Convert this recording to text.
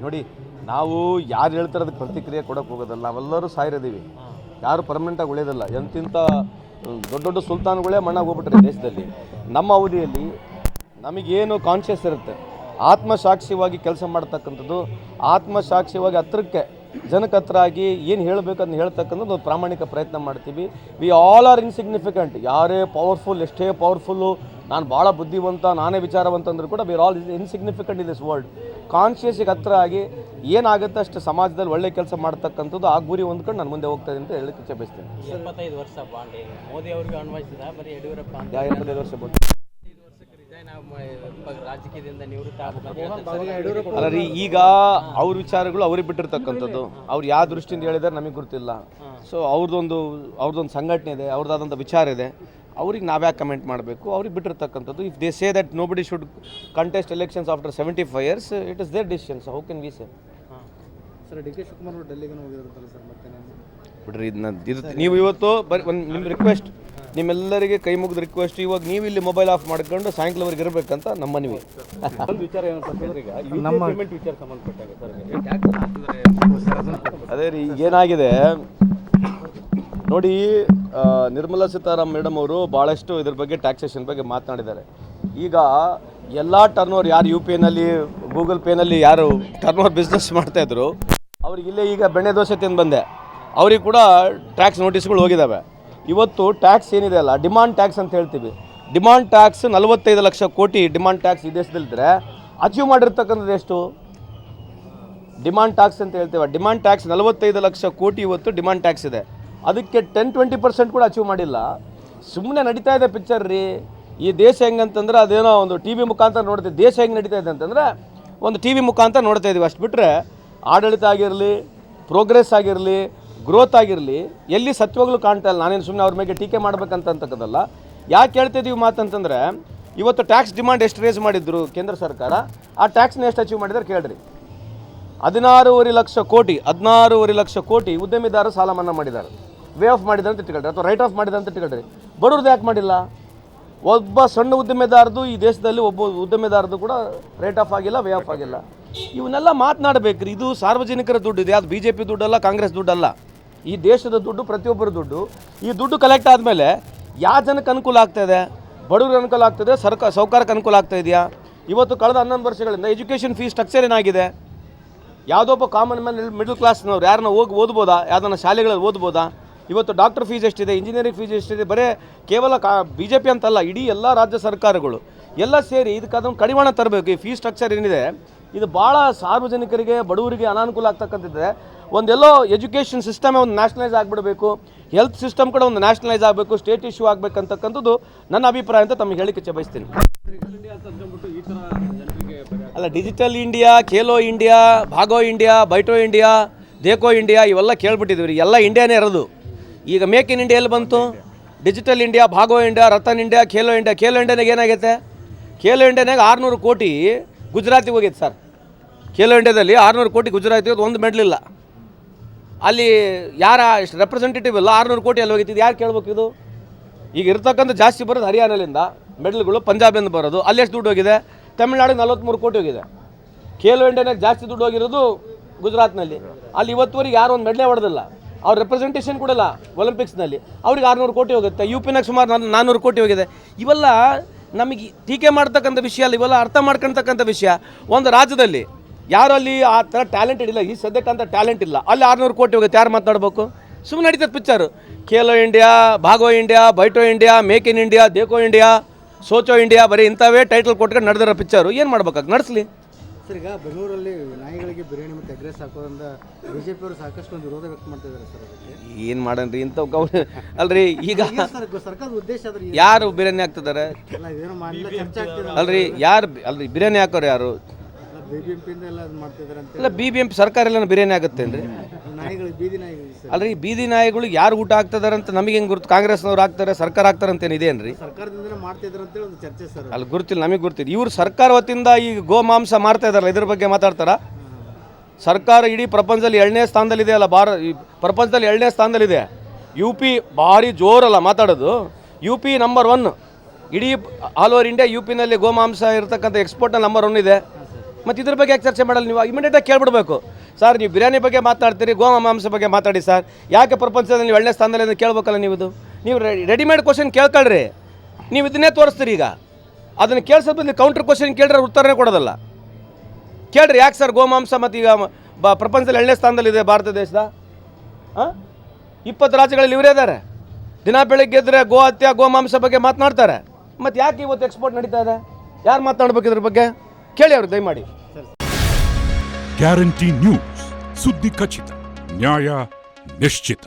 ನೋಡಿ, ನಾವು ಯಾರು ಹೇಳ್ತಾರೆ ಅದಕ್ಕೆ ಪ್ರತಿಕ್ರಿಯೆ ಕೊಡೋಕೆ ಹೋಗೋದಲ್ಲ. ನಾವೆಲ್ಲರೂ ಸಾಯಿರೋದೀವಿ, ಯಾರು ಪರ್ಮನೆಂಟಾಗಿ ಉಳಿಯೋದಲ್ಲ. ಎಂತಿಂಥ ದೊಡ್ಡ ದೊಡ್ಡ ಸುಲ್ತಾನ್ಗಳೇ ಮಣ್ಣಾಗಿ ಹೋಗ್ಬಿಟ್ರೆ ದೇಶದಲ್ಲಿ. ನಮ್ಮ ಅವಧಿಯಲ್ಲಿ ನಮಗೇನು ಕಾನ್ಷಿಯಸ್ ಇರುತ್ತೆ, ಆತ್ಮಸಾಕ್ಷಿಯಾಗಿ ಕೆಲಸ ಮಾಡ್ತಕ್ಕಂಥದ್ದು, ಆತ್ಮಸಾಕ್ಷಿಯಾಗಿ ಹತ್ರಕ್ಕೆ ಜನಕ್ಕೆ ಹತ್ರ ಆಗಿ ಏನು ಹೇಳಬೇಕು ಅದನ್ನ ಹೇಳ್ತಕ್ಕಂಥದ್ದು ಒಂದು ಪ್ರಾಮಾಣಿಕ ಪ್ರಯತ್ನ ಮಾಡ್ತೀವಿ. We all are insignificant. ಯಾರೇ ಪವರ್ಫುಲ್, ಎಷ್ಟೇ ಪವರ್ಫುಲ್ಲು, ನಾನು ಭಾಳ ಬುದ್ಧಿವಂತ, ನಾನೇ ವಿಚಾರವಂತ ಅಂದರೂ ಕೂಡ we are all insignificant in this world. ಕಾನ್ಷಿಯಸ್ಸಿಗೆ ಹತ್ರ ಆಗಿ ಏನಾಗುತ್ತೆ ಅಷ್ಟು ಸಮಾಜದಲ್ಲಿ ಒಳ್ಳೆ ಕೆಲಸ ಮಾಡ್ತಕ್ಕಂಥದ್ದು ಆ ಗುರಿ ಹೊಂದ್ಕೊಂಡು ನಾನು ಮುಂದೆ ಹೋಗ್ತಾ ಇದ್ದೀನಿ ಅಂತ ಹೇಳಕ್ಕೆ ಇಚ್ಛೆ ಬಯಸ್ತೇನೆ. 25 ವರ್ಷ ಬಾಂಡ್ ಮೋದಿ ಅವರಿಗೆ ಅನ್ವಯಿಸಿದ, ಬರೀ ಯಡಿಯೂರಪ್ಪ ಅಂತ 25 ವರ್ಷ ಬಂದು ರಾಜಕೀಯದಿಂದ ನಿವೃತ್ತಿ ಆಗಬೇಕು. ಅಲ್ಲ ರೀ, ಈಗ ಅವ್ರ ವಿಚಾರಗಳು ಅವ್ರಿಗೆ ಬಿಟ್ಟಿರ್ತಕ್ಕಂಥದ್ದು. ಅವ್ರು ಯಾವ ದೃಷ್ಟಿಯಿಂದ ಹೇಳಿದಾರೆ ನಮಗೆ ಗೊತ್ತಿಲ್ಲ. ಸೊ ಅವ್ರದ್ದೊಂದು ಸಂಘಟನೆ ಇದೆ, ಅವ್ರದ್ದಾದಂಥ ವಿಚಾರ ಇದೆ. ಅವ್ರಿಗೆ ನಾವ್ಯಾಕೆ ಕಮೆಂಟ್ ಮಾಡಬೇಕು? ಅವ್ರಿಗೆ ಬಿಟ್ಟಿರ್ತಕ್ಕಂಥದ್ದು. If they say that nobody should contest elections after 75 years, it is their decision. So how can we say? Sir, D K Shivakumar ಅವರು ಡೆಲ್ಲಿಗೆ ಹೋಗಿದ್ರಲ್ಲ ಸರ್, ಮತ್ತೆ ಬಿಡ್ರಿ ಇದನ್ನ ನೀವು ಇವತ್ತು ಬರೀ ಒಂದು ನಿಮ್ಮ ರಿಕ್ವೆಸ್ಟ್, ನಿಮ್ಮೆಲ್ಲರಿಗೆ ಕೈ ಮುಗಿದ ರಿಕ್ವೆಸ್ಟ್, ಇವಾಗ ನೀವು ಇಲ್ಲಿ ಮೊಬೈಲ್ ಆಫ್ ಮಾಡ್ಕೊಂಡು ಸಾಯಂಕಾಲವರೆಗೆ ಇರಬೇಕಂತ ನಮ್ಮ ಮನವಿ. ಒಂದು ವಿಚಾರ ಏನಂತಂದ್ರೆ, ಈಗ ಪೇಮೆಂಟ್ ವಿಚಾರ ಸಂಬಂಧಪಟ್ಟಾಗ ಅದೇ ರೀ, ಏನಾಗಿದೆ ನೋಡಿ, ನಿರ್ಮಲಾ ಸೀತಾರಾಮನ್ ಮೇಡಮ್ ಅವರು ಭಾಳಷ್ಟು ಇದ್ರ ಬಗ್ಗೆ ಟ್ಯಾಕ್ಸೇಷನ್ ಬಗ್ಗೆ ಮಾತನಾಡಿದ್ದಾರೆ. ಈಗ ಎಲ್ಲ ಟರ್ನ್ ಯಾರು ಯು ಪಿ ಐನಲ್ಲಿ, ಗೂಗಲ್ ಪೇನಲ್ಲಿ ಯಾರು ಟರ್ನ್ ಬಿಸ್ನೆಸ್ ಮಾಡ್ತಾಯಿದ್ರು ಅವ್ರಿಗೆ ಇಲ್ಲೇ ಈಗ ಬೆಣ್ಣೆ ದೋಸೆ ತಿಂದು ಬಂದೆ, ಅವ್ರಿಗೆ ಕೂಡ ಟ್ಯಾಕ್ಸ್ ನೋಟಿಸ್ಗಳು ಹೋಗಿದ್ದಾವೆ. ಇವತ್ತು ಟ್ಯಾಕ್ಸ್ ಏನಿದೆ ಅಲ್ಲ, ಡಿಮಾಂಡ್ ಟ್ಯಾಕ್ಸ್ ಅಂತ ಹೇಳ್ತೀವಿ. ಡಿಮಾಂಡ್ ಟ್ಯಾಕ್ಸ್ 45 ಲಕ್ಷ ಕೋಟಿ ಡಿಮಾಂಡ್ ಟ್ಯಾಕ್ಸ್ ಈ ದೇಶದಲ್ಲಿದ್ದರೆ ಅಚೀವ್ ಮಾಡಿರ್ತಕ್ಕಂಥದ್ದು ಎಷ್ಟು? ಡಿಮಾಂಡ್ ಟ್ಯಾಕ್ಸ್ ಅಂತ ಹೇಳ್ತೇವೆ. ಡಿಮಾಂಡ್ ಟ್ಯಾಕ್ಸ್ 45 ಲಕ್ಷ ಕೋಟಿ ಇವತ್ತು ಡಿಮಾಂಡ್ ಟ್ಯಾಕ್ಸ್ ಇದೆ. ಅದಕ್ಕೆ 10-20% ಕೂಡ ಅಚೀವ್ ಮಾಡಿಲ್ಲ. ಸುಮ್ಮನೆ ನಡೀತಾ ಇದೆ ಪಿಕ್ಚರ್ ರೀ. ಈ ದೇಶ ಹೆಂಗಂತಂದ್ರೆ ಅದೇನೋ ಒಂದು ಟಿ ವಿ ಮುಖಾಂತರ ನೋಡ್ತೀವಿ. ದೇಶ ಹೆಂಗೆ ನಡೀತಾ ಇದೆ ಅಂತಂದರೆ ಒಂದು ಟಿ ವಿ ಮುಖಾಂತರ ನೋಡ್ತಾ ಇದ್ದೀವಿ. ಅಷ್ಟು ಬಿಟ್ಟರೆ ಆಡಳಿತ ಆಗಿರಲಿ, ಪ್ರೋಗ್ರೆಸ್ ಆಗಿರಲಿ, ಗ್ರೋತ್ ಆಗಿರಲಿ ಎಲ್ಲಿ ಸತ್ಯವಾಗ್ಲೂ ಕಾಣ್ತಾ ಇಲ್ಲ. ನಾನೇನು ಸುಮ್ಮನೆ ಅವ್ರ ಮೇಲೆ ಟೀಕೆ ಮಾಡ್ಬೇಕಂತಕ್ಕದಲ್ಲ. ಯಾಕೆ ಹೇಳ್ತಿದ್ದೀವಿ ಮಾತಂತಂದರೆ, ಇವತ್ತು ಟ್ಯಾಕ್ಸ್ ಡಿಮಾಂಡ್ ಎಷ್ಟು ರೇಸ್ ಮಾಡಿದ್ರು ಕೇಂದ್ರ ಸರ್ಕಾರ, ಆ ಟ್ಯಾಕ್ಸ್ನ ಎಷ್ಟು ಅಚೀವ್ ಮಾಡಿದ್ದಾರೆ ಕೇಳ್ರಿ. 16.5 ಲಕ್ಷ ಕೋಟಿ ಉದ್ಯಮಿದಾರರು ಸಾಲ ಮನ್ನಾ ಮಾಡಿದ್ದಾರೆ, ವೇ ಆಫ್ ಮಾಡಿದ್ದಾರೆ ಅಂತ ಇಟ್ಕೊಳ್ರಿ, ಅಥವಾ ರೈಟ್ ಆಫ್ ಮಾಡಿದ್ದಾರೆ ಅಂತ ಇಟ್ಕೊಳ್ರಿ. ಬಡವ್ರದ್ದು ಯಾಕೆ ಮಾಡಿಲ್ಲ? ಒಬ್ಬ ಸಣ್ಣ ಉದ್ಯಮಿದಾರದು ಈ ದೇಶದಲ್ಲಿ ಒಬ್ಬ ಉದ್ಯಮಿದಾರದು ಕೂಡ ರೇಟ್ ಆಫ್ ಆಗಿಲ್ಲ, ವೇ ಆಫ್ ಆಗಿಲ್ಲ. ಇವನ್ನೆಲ್ಲ ಮಾತನಾಡಬೇಕ್ರಿ. ಇದು ಸಾರ್ವಜನಿಕರ ದುಡ್ಡು ಇದೆ, ಅದು BJP ದುಡ್ಡಲ್ಲ, ಕಾಂಗ್ರೆಸ್ ದುಡ್ಡಲ್ಲ. ಈ ದೇಶದ ದುಡ್ಡು, ಪ್ರತಿಯೊಬ್ಬರ ದುಡ್ಡು. ಈ ದುಡ್ಡು ಕಲೆಕ್ಟ್ ಆದಮೇಲೆ ಯಾವ ಜನಕ್ಕೆ ಅನುಕೂಲ ಆಗ್ತಾಯಿದೆ? ಬಡವ್ರಿಗೆ ಅನುಕೂಲ ಆಗ್ತದೆ, ಸೌಕರ್ಯಕ್ಕೆ ಅನುಕೂಲ ಆಗ್ತಾ ಇದೆಯಾ? ಇವತ್ತು ಕಳೆದ 11 ವರ್ಷಗಳಿಂದ ಎಜುಕೇಷನ್ ಫೀಸ್ ಸ್ಟ್ರಕ್ಚರ್ ಏನಾಗಿದೆ? ಯಾವುದೊಬ್ಬ ಕಾಮನ್ ಮ್ಯಾನ್, ಮಿಡಲ್ ಕ್ಲಾಸ್ನವ್ರು ಯಾರನ್ನ ಹೋಗಿ ಓದ್ಬೋದಾ? ಯಾವುದನ್ನ ಶಾಲೆಗಳಲ್ಲಿ ಓದ್ಬೋದಾ? ಇವತ್ತು ಡಾಕ್ಟರ್ ಫೀಸ್ ಎಷ್ಟಿದೆ, ಇಂಜಿನಿಯರಿಂಗ್ ಫೀಸ್ ಎಷ್ಟಿದೆ? ಬರೀ ಕೇವಲ BJP ಅಂತಲ್ಲ, ಇಡೀ ಎಲ್ಲ ರಾಜ್ಯ ಸರ್ಕಾರಗಳು ಎಲ್ಲ ಸೇರಿ ಇದಕ್ಕೆ ಅದನ್ನು ಕಡಿವಾಣ ತರಬೇಕು. ಈ ಫೀಸ್ ಸ್ಟ್ರಕ್ಚರ್ ಏನಿದೆ ಇದು ಭಾಳ ಸಾರ್ವಜನಿಕರಿಗೆ, ಬಡವರಿಗೆ ಅನಾನುಕೂಲ ಆಗ್ತಕ್ಕಂಥದ್ದಿದೆ. ಒಂದೆಲ್ಲೋ ಎಜುಕೇಷನ್ ಸಿಸ್ಟಮೇ ಒಂದು ನ್ಯಾಷನಲೈಸ್ ಆಗಿಬಿಡಬೇಕು, ಹೆಲ್ತ್ ಸಿಸ್ಟಮ್ ಕೂಡ ಒಂದು ನ್ಯಾಷನಲೈಸ್ ಆಗಬೇಕು, ಸ್ಟೇಟ್ ಇಶ್ಯೂ ಆಗಬೇಕಂತಕ್ಕಂಥದ್ದು ನನ್ನ ಅಭಿಪ್ರಾಯ ಅಂತ ತಮಗೆ ಹೇಳಿಕೆ ಇಚ್ಛೆ ಬಯಸ್ತೀನಿ. ಅಲ್ಲ, Digital India, Khelo India, Bhago India, Baitho India, Dekho India ಇವೆಲ್ಲ ಕೇಳ್ಬಿಟ್ಟಿದ್ವಿ ರೀ. ಎಲ್ಲ ಇಂಡಿಯಾನೇ ಇರೋದು. ಈಗ ಮೇಕ್ ಇನ್ ಇಂಡಿಯಾ ಎಲ್ಲಿ ಬಂತು? Digital India, Bhago India, Ratan India, Khelo India. Khelo ಇಂಡಿಯಾನಾಗ ಏನಾಗೈತೆ? ಖೇಲೋ ಇಂಡಿಯಾನಾಗ 600 ಕೋಟಿ ಗುಜರಾತಿಗೆ ಹೋಗೈತೆ ಸರ್. ಖೇಲೋ ಇಂಡಿಯಾದಲ್ಲಿ 600 ಕೋಟಿ ಗುಜರಾತಿಗೆ ಒಂದು ಮೆಡ್ಲಿಲ್ಲ. ಅಲ್ಲಿ ಯಾರ ರೆಪ್ರೆಸೆಂಟೇಟಿವ್ ಇಲ್ಲ, 600 ಕೋಟಿ ಅಲ್ಲಿ ಹೋಗಿತ್ತು. ಯಾರು ಕೇಳ್ಬೇಕು ಇದು? ಈಗ ಇರ್ತಕ್ಕಂಥ ಜಾಸ್ತಿ ಬರೋದು ಹರಿಯಾಣದಿಂದ ಮೆಡಲ್ಗಳು, ಪಂಜಾಬಿಂದ ಬರೋದು. ಅಲ್ಲಿ ಎಷ್ಟು ದುಡ್ಡು ಹೋಗಿದೆ? ತಮಿಳ್ನಾಡಿಗೆ 43 ಕೋಟಿ ಹೋಗಿದೆ. ಖೇಲೋ ಇಂಡಿಯಾನಾಗ ಜಾಸ್ತಿ ದುಡ್ಡು ಹೋಗಿರೋದು ಗುಜರಾತ್ನಲ್ಲಿ. ಅಲ್ಲಿ ಇವತ್ತುವರೆಗೆ ಯಾರು ಒಂದು ಮೆಡಲೇ ಹೊಡೆದಿಲ್ಲ. ಅವ್ರ ರೆಪ್ರೆಸೆಂಟೇಷನ್ ಕೊಡಲ್ಲ ಒಲಿಂಪಿಕ್ಸ್ನಲ್ಲಿ. ಅವ್ರಿಗೆ 600 ಕೋಟಿ ಹೋಗುತ್ತೆ. UPನಾಗ ಸುಮಾರು 400 ಕೋಟಿ ಹೋಗಿದೆ. ಇವೆಲ್ಲ ನಮಗೆ ಟೀಕೆ ಮಾಡ್ತಕ್ಕಂಥ ವಿಷಯ ಅಲ್ಲ, ಇವೆಲ್ಲ ಅರ್ಥ ಮಾಡ್ಕೊಳ್ತಕ್ಕಂಥ ವಿಷಯ. ಒಂದು ರಾಜ್ಯದಲ್ಲಿ ಯಾರು ಅಲ್ಲಿ ಆ ಥರ ಟ್ಯಾಲೆಂಟೆಡ್ ಇಲ್ಲ, ಈ ಸದ್ಯಕ್ಕಂಥ ಟ್ಯಾಲೆಂಟ್ ಇಲ್ಲ, ಅಲ್ಲಿ 600 ಕೋಟಿ ಹೋಗುತ್ತೆ. ಯಾರು ಮಾತಾಡಬೇಕು? ಸುಮ್ಮನೆ ನಡೀತದೆ picture. Khelo India, Bhago India, Baitho India, Make in India, Dekho India, Socho India, ಬರೀ ಇಂಥವೇ ಟೈಟಲ್ ಕೊಟ್ಕೊಂಡು ನಡೆದಿರೋ ಪಿಕ್ಚರು. ಏನು ಮಾಡ್ಬೇಕಾಗಿ ನಡೆಸಲಿ ಸರ್. ಈಗ ಬೆಂಗಳೂರಲ್ಲಿ ನಾಯಿಗಳಿಗೆ ಬಿರಿಯಾನಿ ಮತ್ತು ಎಗ್ ರೈಸ್ ಹಾಕೋದ್ರಿಂದ BJP ಅವರು ಸಾಕಷ್ಟು ಒಂದು ವಿರೋಧ ವ್ಯಕ್ತ ಮಾಡ್ತಿದ್ದಾರೆ ಸರ್. ಅದಕ್ಕೆ ಏನು ಮಾಡನ್ರಿ ಇಂಥವು ಅಲ್ರಿ. ಈಗ ಸರ್ಕಾರದ ಉದ್ದೇಶ ಆದ್ರೆ ಯಾರು ಬಿರಿಯಾನಿ ಹಾಕ್ತಿದ್ದಾರೆ? ಇದೇನೋ ಮಾಡಿಲ್ಲ, ಚರ್ಚೆ ಆಗ್ತಿದೆ ಅಲ್ರಿ. ಅಲ್ರಿ ಬಿರಿಯಾನಿ ಹಾಕೋರು ಯಾರು? BBMP ಎಲ್ಲ ಮಾಡ್ತಿದ್ದಾರೆ ಅಂತ. ಇಲ್ಲ, BBMP ಸರ್ಕಾರ ಎಲ್ಲ ಬಿರಿಯಾನಿ ಆಗುತ್ತೇನ್ರಿ? ನಾಯಿಗಳಿಗೆ, ಬೀದಿ ನಾಯಿಗಳಿಗೆ ಅಲ್ರಿ. ಬೀದಿ ನಾಯಿಗಳಿಗೆ ಯಾರು ಊಟ ಹಾಕ್ತಿದಾರೆ ಅಂತ ನಮಗೆ ಹೆಂಗೆ ಗುರುತು? ಕಾಂಗ್ರೆಸ್ನವ್ರು ಹಾಕ್ತಾರೆ, ಸರ್ಕಾರ ಹಾಕ್ತಾರೆ ಅಂತೇನು ಇದೇನ್ರಿ? ಸರ್ಕಾರದಿಂದ ಮಾಡ್ತಿದ್ದಾರೆ ಅಂತೇಳಿ ಒಂದು ಚರ್ಚೆ ಸರ್. ಅಲ್ಲಿ ಗುರುತಿಲ್ಲ, ನಮಗೆ ಗುರುತಿಲ್ಲ. ಇವ್ರು ಸರ್ಕಾರ ವತಿಯಿಂದ ಈಗ ಗೋಮಾಂಸ ಮಾರ್ತಾ ಇದಾರಲ್ಲ, ಇದ್ರ ಬಗ್ಗೆ ಮಾತಾಡ್ತಾರ? ಸರ್ಕಾರ ಇಡೀ ಪ್ರಪಂಚದಲ್ಲಿ 2ನೇ ಸ್ಥಾನದಲ್ಲಿದೆ ಅಲ್ಲ, ಪ್ರಪಂಚದಲ್ಲಿ 2ನೇ ಸ್ಥಾನದಲ್ಲಿದೆ. UP ಭಾರಿ ಜೋರಲ್ಲ ಮಾತಾಡೋದು. UP ನಂಬರ್ 1 ಇಡೀ ಆಲ್ ಓವರ್ ಇಂಡಿಯಾ. UPನಲ್ಲಿ ಗೋಮಾಂಸ ಇರತಕ್ಕಂಥ ಎಕ್ಸ್ಪೋರ್ಟ್ನ ನಂಬರ್ 1 ಇದೆ. ಮತ್ತು ಇದ್ರ ಬಗ್ಗೆ ಯಾಕೆ ಚರ್ಚೆ ಮಾಡಲ್ಲ ನೀವು? ಇಮಿಡಿಯೇಟಾಗಿ ಕೇಳ್ಬಿಡ್ಬೇಕು, ಸರ್ ನೀವು ಬಿರಿಯಾನಿ ಬಗ್ಗೆ ಮಾತನಾಡ್ತೀರಿ, ಮಾಂಸ ಬಗ್ಗೆ ಮಾತಾಡಿ ಸರ್, ಯಾಕೆ ಪ್ರಪಂಚದಲ್ಲಿ ನೀವು ಒಳ್ಳೆ ಸ್ಥಾನದಲ್ಲಿ ಅಂತ ಕೇಳ್ಬೇಕಲ್ಲ ನೀವು. ಇದು ನೀವು ರೆಡಿಮೇಡ್ ಕ್ವಶನ್ ಕೇಳ್ಕೊಳ್ರಿ, ನೀವು ಇದನ್ನೇ ತೋರಿಸ್ತೀರಿ. ಈಗ ಅದನ್ನು ಕೇಳಿಸೋ ಬದಲು ಕೌಂಟರ್ ಕ್ವಶನ್ ಕೇಳಿದ್ರೆ ಉತ್ತರನೇ ಕೊಡೋದಲ್ಲ. ಕೇಳ್ರಿ ಯಾಕೆ ಸರ್ ಗೋಮಾಂಸ ಮತ್ತು ಈಗ ಪ್ರಪಂಚದಲ್ಲಿ ಎಣ್ಣೆ ಸ್ಥಾನದಲ್ಲಿದೆ ಭಾರತ ದೇಶದ? 20 ರಾಜ್ಯಗಳಲ್ಲಿ ಇವರೇ ಇದ್ದಾರೆ. ದಿನ ಬೆಳಗ್ಗೆ ಎದ್ದರೆ ಗೋ ಹತ್ಯೆ ಗೋಮಾಂಸ ಬಗ್ಗೆ ಮಾತನಾಡ್ತಾರೆ. ಮತ್ತು ಯಾಕೆ ಇವತ್ತು ಎಕ್ಸ್ಪೋರ್ಟ್ ನಡೀತಾ ಇದೆ? ಯಾರು ಮಾತನಾಡ್ಬೇಕು ಇದ್ರ ಬಗ್ಗೆ? ಕೇಳಿ ಅವ್ರಿಗೆ ದಯಮಾಡಿ. ಗ್ಯಾರಂಟಿ ನ್ಯೂಸ್, ಸುದ್ದಿ ಖಚಿತ, ನ್ಯಾಯ ನಿಶ್ಚಿತ.